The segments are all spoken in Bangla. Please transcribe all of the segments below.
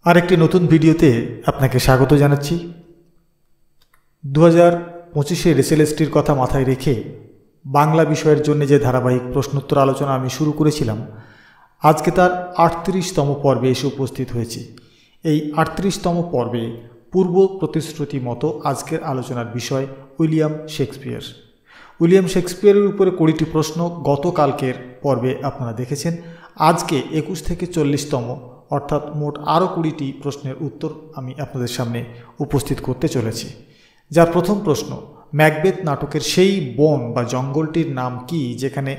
আরেকটি নতুন ভিডিওতে আপনাকে স্বাগত জানাচ্ছি। 2025-এর এসএলএসটির কথা মাথায় রেখে বাংলা বিষয়ের জন্য যে ধারাবাহিক প্রশ্নোত্তর আলোচনা আমি শুরু করেছিলাম, আজকে তার 38তম পর্বে এসে উপস্থিত হয়েছি। এই 38তম পর্বে পূর্ব প্রতিশ্রুতি মতো আজকের আলোচনার বিষয় উইলিয়াম শেক্সপিয়ার। উইলিয়াম শেক্সপিয়ারের উপরে 20টি প্রশ্ন গতকালকের পর্বে আপনারা দেখেছেন। আজকে 21 থেকে 40তম অর্থাৎ মোট আরও 20টি প্রশ্নের উত্তর আমি আপনাদের সামনে উপস্থিত করতে চলেছি। যার প্রথম প্রশ্ন, ম্যাকবেথ নাটকের সেই বন বা জঙ্গলটির নাম কি যেখানে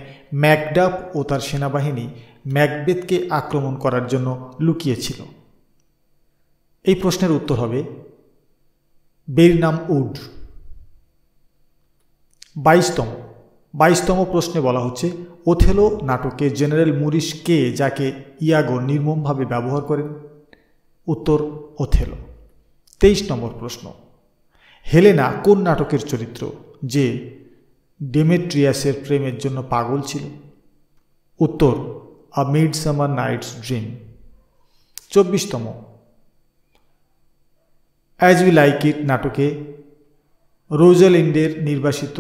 ম্যাকডাফ ও তার সেনাবাহিনী ম্যাকবেথকে আক্রমণ করার জন্য লুকিয়েছিল? এই প্রশ্নের উত্তর হবে বেরনাম উড। 22তম প্রশ্নে বলা হচ্ছে, ওথেলো নাটকে জেনারেল মুরিস কে যাকে ইয়াগো নির্মমভাবে ব্যবহার করেন? উত্তর ওথেলো। 23 নম্বর প্রশ্ন, হেলেনা কোন নাটকের চরিত্র যে ডেমেট্রিয়াসের প্রেমের জন্য পাগল ছিল? উত্তর আ মিডসামার নাইটস ড্রিম। 24তম, অ্যাজ উই লাইক ইট নাটকে রোজালিন্ডের নির্বাসিত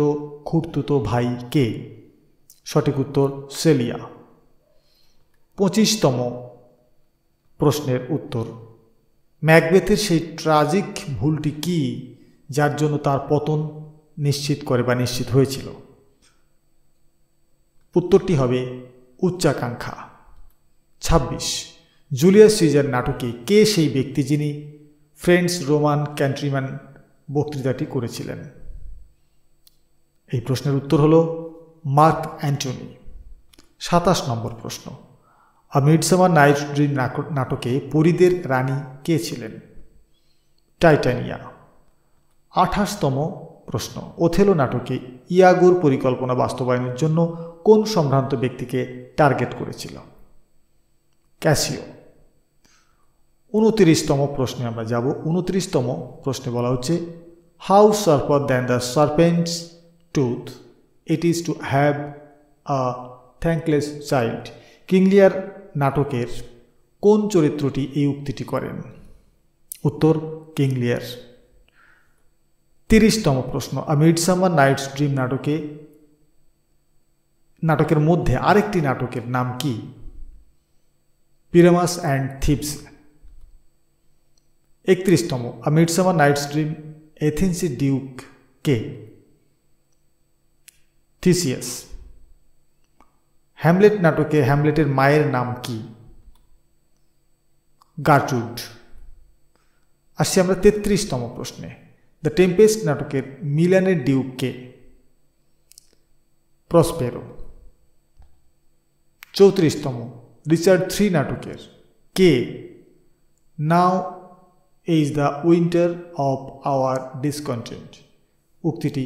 খুড়তুতো ভাই কে? সঠিক উত্তর সেলিয়া। 25তম প্রশ্নের উত্তর, ম্যাকবেথের সেই ট্রাজিক ভুলটি কি যার জন্য তার পতন নিশ্চিত করে বা নিশ্চিত হয়েছিল? উত্তরটি হবে উচ্চাকাঙ্ক্ষা। 26, জুলিয়াস সিজার নাটকে কে সেই ব্যক্তি যিনি ফ্রেন্ডস রোমান ক্যান্ট্রিম্যান বক্তৃতাটি করেছিলেন? এই প্রশ্নের উত্তর হল মার্ক অ্যান্টনি। 27 নম্বর প্রশ্ন, আ মিডসামার নাইটস ড্রিম নাটকে পরীদের রানী কে ছিলেন? টাইটানিয়া। 28তম প্রশ্ন, ওথেলো নাটকে ইয়াগোর পরিকল্পনা বাস্তবায়নের জন্য কোন সম্ভ্রান্ত ব্যক্তিকে টার্গেট করেছিল? ক্যাসিও। 29তম প্রশ্নে আমরা যাব। 29তম প্রশ্নে বলা হচ্ছে, how sharper than the serpent's tooth it is to have a thankless child. King Lear নাটকের কোন চরিত্রটি এই উক্তিটি করেন? উত্তর কিং লিয়ার। 30তম প্রশ্ন, আ মিডসামার নাইটস ড্রিম নাটকের মধ্যে আরেকটি নাটকের নাম কি? পিরামাস অ্যান্ড থিপস। 31তম, আ মিডসামার নাইটস ড্রিম এথেন্সের ডিউক কে? থিসিয়াস। হ্যামলেট নাটকে হ্যামলেটের মায়ের নাম কি? গার্ট্রুড। আসছি আমরা 33তম প্রশ্নে, দ্য টেম্পেস্ট নাটকের মিলানের ডিউক কে? প্রসপেরো। 34তম, রিচার্ড III নাটকের কে now is the winter of our discontent উক্তিটি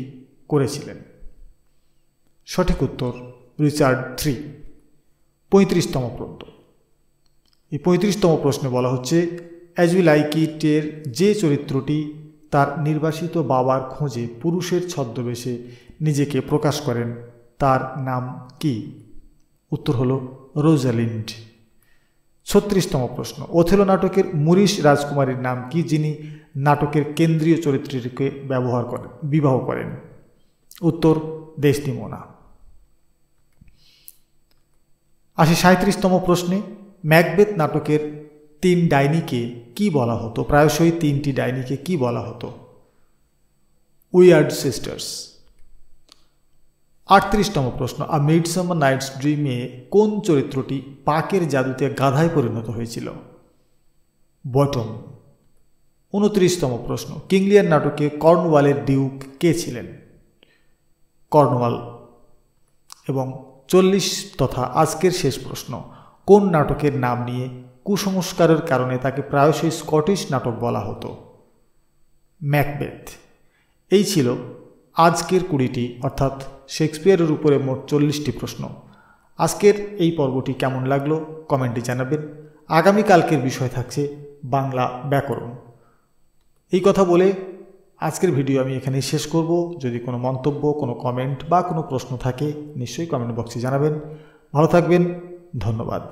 করেছিলেন? সঠিক উত্তর রিচার্ড III। 35তম প্রশ্ন, এই 35তম প্রশ্নে বলা হচ্ছে, অ্যাজ উই লাইক ইটের যে চরিত্রটি তার নির্বাসিত বাবার খোঁজে পুরুষের ছদ্মবেশে নিজেকে প্রকাশ করেন তার নাম কি? উত্তর হল রোজালিন্ড। 36তম প্রশ্ন, ওথেলো নাটকের মুরিস রাজকুমারীর নাম কি যিনি নাটকের কেন্দ্রীয় চরিত্রটিকে বিবাহ করেন? উত্তর দেসদিমোনা। আসি 37তম প্রশ্নে, ম্যাকবেথ নাটকের 3 ডাইনিকে কি বলা হতো? প্রায়শই 3টি ডাইনিকে কি বলা হতো? Weird sisters. 38তম প্রশ্ন, আ মিডসামার নাইটস ড্রিমে কোন চরিত্রটি পাকের জাদুতে গাধায় পরিণত হয়েছিল? বটম। 29তম প্রশ্ন, কিং লিয়ার নাটকে কর্নওয়ালের ডিউক কে ছিলেন? কর্নওয়াল। এবং 40 তথা আজকের শেষ প্রশ্ন, কোন নাটকের নাম নিয়ে কুসংস্কারের কারণে তাকে প্রায়শই স্কটিশ নাটক বলা হতো? ম্যাকবেথ। এই ছিল আজকের 20টি অর্থাৎ শেক্সপিয়ারের উপরে মোট 40টি প্রশ্ন। আজকের এই পর্বটি কেমন লাগলো কমেন্টে জানাবেন। আগামীকালকের বিষয় থাকছে বাংলা ব্যাকরণ। এই কথা বলে আজকের ভিডিও আমি এখানেই শেষ করব। যদি কোনো মন্তব্য, কোনো কমেন্ট বা কোনো প্রশ্ন থাকে নিশ্চয়ই কমেন্ট বক্সে জানাবেন। ভালো থাকবেন, ধন্যবাদ।